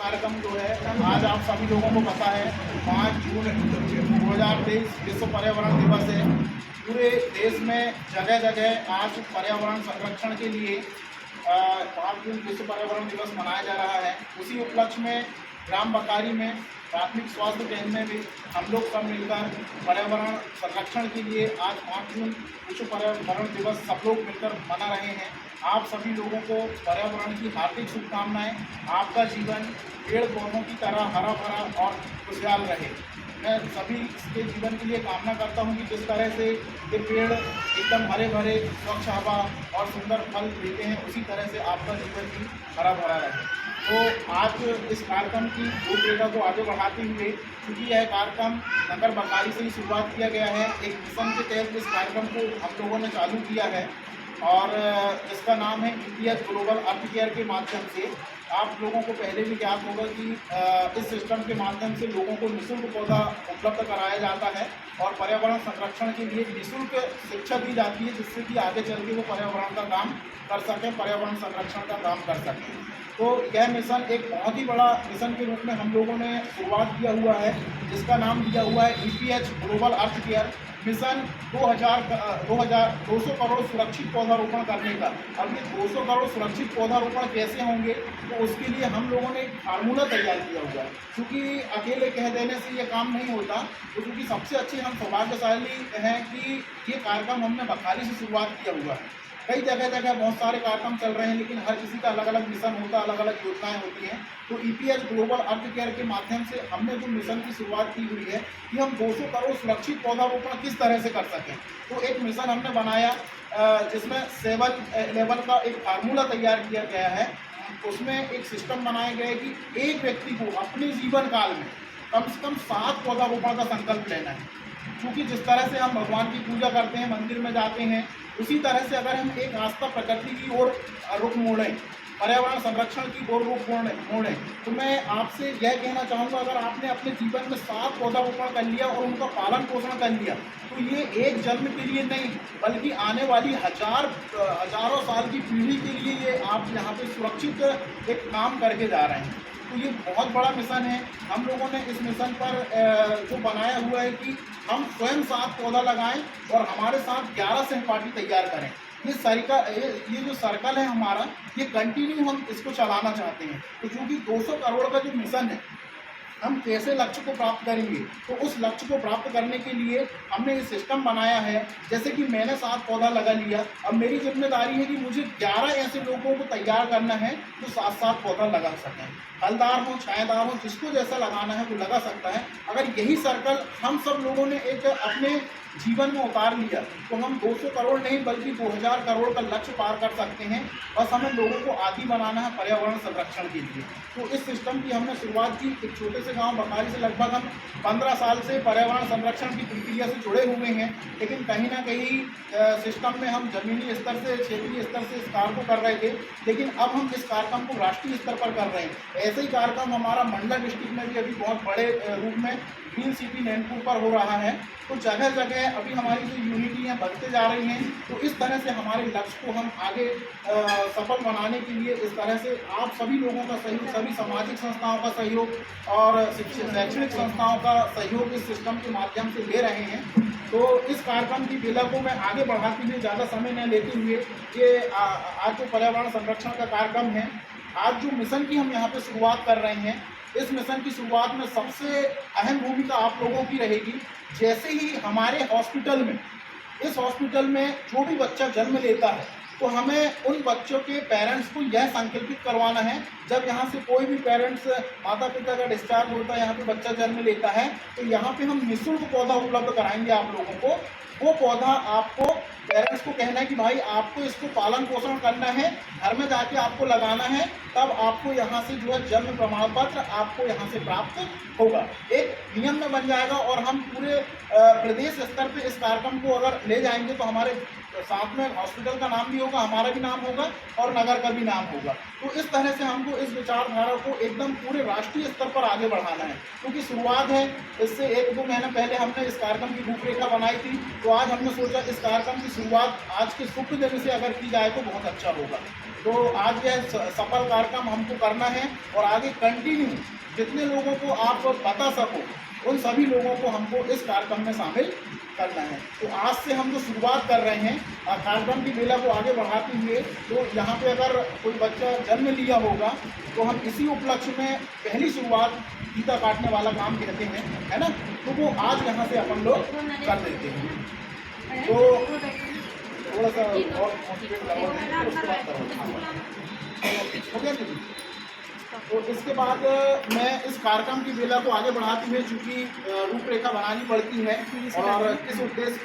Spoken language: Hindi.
कार्यक्रम जो है, आज आप सभी लोगों को पता है 5 जून 2023 विश्व पर्यावरण दिवस है। पूरे देश में जगह जगह आज पर्यावरण संरक्षण के लिए 5 जून विश्व पर्यावरण दिवस मनाया जा रहा है। उसी उपलक्ष्य में ग्राम बकारी में प्राथमिक स्वास्थ्य केंद्र में भी हम लोग सब मिलकर पर्यावरण संरक्षण के लिए आज 5 जून विश्व पर्यावरण दिवस सब लोग मिलकर मना रहे हैं। आप सभी लोगों को पर्यावरण की हार्दिक शुभकामनाएं। आपका जीवन पेड़ पौधों की तरह हरा भरा और खुशहाल रहे। मैं सभी के जीवन के लिए कामना करता हूं कि जिस तरह से ये पेड़ एकदम हरे भरे स्वच्छ हवा और सुंदर फल देते हैं, उसी तरह से आपका जीवन भी हरा भरा रहे। तो आज इस कार्यक्रम की रूपरेखा को आगे बढ़ाते हुए, क्योंकि यह कार्यक्रम नगर बकारी से ही शुरुआत किया गया है, एक मिशन के तहत इस कार्यक्रम को हम लोगों ने चालू किया है और इसका नाम है EPH ग्लोबल अर्थ केयर के माध्यम से। आप लोगों को पहले भी ज्ञात होगा कि इस सिस्टम के माध्यम से लोगों को निःशुल्क पौधा उपलब्ध कराया जाता है और पर्यावरण संरक्षण के लिए निःशुल्क शिक्षा दी जाती है, जिससे कि आगे चल के वो पर्यावरण का काम कर सकें, पर्यावरण संरक्षण का काम कर सकें। तो यह मिशन एक बहुत ही बड़ा मिशन के रूप में हम लोगों ने शुरुआत किया हुआ है, जिसका नाम दिया हुआ है EPH ग्लोबल अर्थ केयर मिशन 200 करोड़ सुरक्षित पौधारोपण करने का। अब ये 200 करोड़ सुरक्षित पौधारोपण कैसे होंगे, तो उसके लिए हम लोगों ने एक फार्मूला तैयार किया हुआ है। क्योंकि अकेले कह देने से ये काम नहीं होता, तो क्योंकि सबसे अच्छे हम सौभाग्यशाली हैं कि ये कार्यक्रम हमने बखारी से शुरुआत किया हुआ है। कई जगह जगह बहुत सारे कार्यक्रम चल रहे हैं, लेकिन हर किसी का अलग अलग मिशन होता है, अलग अलग योजनाएं होती हैं। तो EPH ग्लोबल अर्थ केयर के माध्यम से हमने जो मिशन की शुरुआत की हुई है कि हम 200 करोड़ सुरक्षित पौधारोपण किस तरह से कर सकें। तो एक मिशन हमने बनाया जिसमें 7 लेवल का एक फार्मूला तैयार किया गया है। उसमें एक सिस्टम बनाया गया है कि एक व्यक्ति को अपने जीवन काल में कम से कम 7 पौधारोपण का संकल्प लेना है। क्योंकि जिस तरह से हम भगवान की पूजा करते हैं, मंदिर में जाते हैं, उसी तरह से अगर हम एक आस्था प्रकृति की ओर रुख मोड़ें, पर्यावरण संरक्षण की ओर रुख मोड़ें, तो मैं आपसे यह कहना चाहूँगा, अगर आपने अपने जीवन में 7 पौधारोपण कर लिया और उनका पालन पोषण कर लिया, तो ये एक जन्म के लिए नहीं, बल्कि आने वाली हजारों साल की पीढ़ी के लिए ये आप यहाँ पे सुरक्षित एक काम करके जा रहे हैं। तो ये बहुत बड़ा मिशन है। हम लोगों ने इस मिशन पर जो बनाया हुआ है कि हम स्वयं 7 पौधा लगाएं और हमारे साथ 11 सहपाठी तैयार करें। ये जो सर्कल है हमारा, ये कंटिन्यू हम इसको चलाना चाहते हैं। तो क्योंकि 200 करोड़ का जो मिशन है, हम कैसे लक्ष्य को प्राप्त करेंगे, तो उस लक्ष्य को प्राप्त करने के लिए हमने ये सिस्टम बनाया है। जैसे कि मैंने 7 पौधा लगा लिया, अब मेरी जिम्मेदारी है कि मुझे 11 ऐसे लोगों को तैयार करना है जो 7-7 पौधा लगा सकें। फलदार हो, छायादार हो, जिसको जैसा लगाना है वो लगा सकता है। अगर यही सर्कल हम सब लोगों ने एक अपने जीवन में उतार लिया, तो हम 200 करोड़ नहीं बल्कि 2000 करोड़ का लक्ष्य पार कर सकते हैं। बस हमें लोगों को आदी बनाना है पर्यावरण संरक्षण के लिए। तो इस सिस्टम की हमने शुरुआत की एक छोटे से गांव बकारी से। लगभग हम 15 साल से पर्यावरण संरक्षण की प्रक्रिया से जुड़े हुए हैं, लेकिन कहीं ना कहीं सिस्टम में हम जमीनी स्तर से, क्षेत्रीय स्तर से इस कार्य को कर रहे थे, लेकिन अब हम इस कार्यक्रम को राष्ट्रीय स्तर पर कर रहे हैं। ऐसे ही कार्यक्रम हमारा मंडला डिस्ट्रिक्ट में भी अभी बहुत बड़े रूप में ग्रीन सिटी नैनपुर पर हो रहा है। तो जगह जगह अभी हमारी जो यूनिटी है बढ़ते जा रही हैं। तो इस तरह से हमारे लक्ष्य को हम आगे सफल बनाने के लिए इस तरह से आप सभी लोगों का सहयोग, सभी सामाजिक संस्थाओं का सहयोग और शैक्षणिक संस्थाओं का सहयोग इस सिस्टम के माध्यम से ले रहे हैं। तो इस कार्यक्रम की बेला को मैं आगे बढ़ाते हुए ज़्यादा समय न लेते हुए, ये आज जो पर्यावरण संरक्षण का कार्यक्रम है, आज जो मिशन की हम यहाँ पे शुरुआत कर रहे हैं, इस मिशन की शुरुआत में सबसे अहम भूमिका आप लोगों की रहेगी। जैसे ही हमारे हॉस्पिटल में, इस हॉस्पिटल में जो भी बच्चा जन्म लेता है, तो हमें उन बच्चों के पेरेंट्स को यह संकल्पित करवाना है, जब यहाँ से कोई भी पेरेंट्स, माता पिता का डिस्चार्ज होता है, यहाँ पे बच्चा जन्म लेता है, तो यहाँ पे हम निःशुल्क पौधा उपलब्ध कराएंगे आप लोगों को। वो पौधा आपको पेरेंट्स को कहना है कि भाई आपको इसको पालन पोषण करना है, घर में जाके आपको लगाना है, तब आपको यहाँ से जो है जन्म प्रमाण पत्र आपको यहाँ से प्राप्त होगा। एक नियम में बन जाएगा और हम पूरे प्रदेश स्तर पे इस कार्यक्रम को अगर ले जाएंगे, तो हमारे साथ में हॉस्पिटल का नाम भी होगा, हमारा भी नाम होगा और नगर का भी नाम होगा। तो इस तरह से हमको इस विचारधारा को एकदम पूरे राष्ट्रीय स्तर पर आगे बढ़ाना है, क्योंकि शुरुआत है। इससे 1-2 महीने पहले हमने इस कार्यक्रम की रूपरेखा बनाई थी, तो आज हमने सोचा इस कार्यक्रम की शुरुआत आज के शुभ दिन से अगर की जाए तो बहुत अच्छा होगा। तो आज यह सफल कार्यक्रम हमको करना है और आगे कंटिन्यू जितने लोगों को आप बता सको उन सभी लोगों को हमको इस कार्यक्रम में शामिल करना है। तो आज से हम जो शुरुआत कर रहे हैं कार्यक्रम की बेला को आगे बढ़ाते हुए, तो यहाँ पे अगर कोई बच्चा जन्म लिया होगा तो हम इसी उपलक्ष्य में पहली शुरुआत फीता काटने वाला काम कहते हैं, है ना। तो वो आज यहाँ से अपन लोग कर देते हैं। तो थोड़ा सा और मोटिवेट करो, उसके बाद करो। हो गया दीदी? तो इसके बाद मैं इस कार्यक्रम की बेला को आगे बढ़ाते हुए, चूँकि रूपरेखा बनानी पड़ती है और किस उद्देश्य पे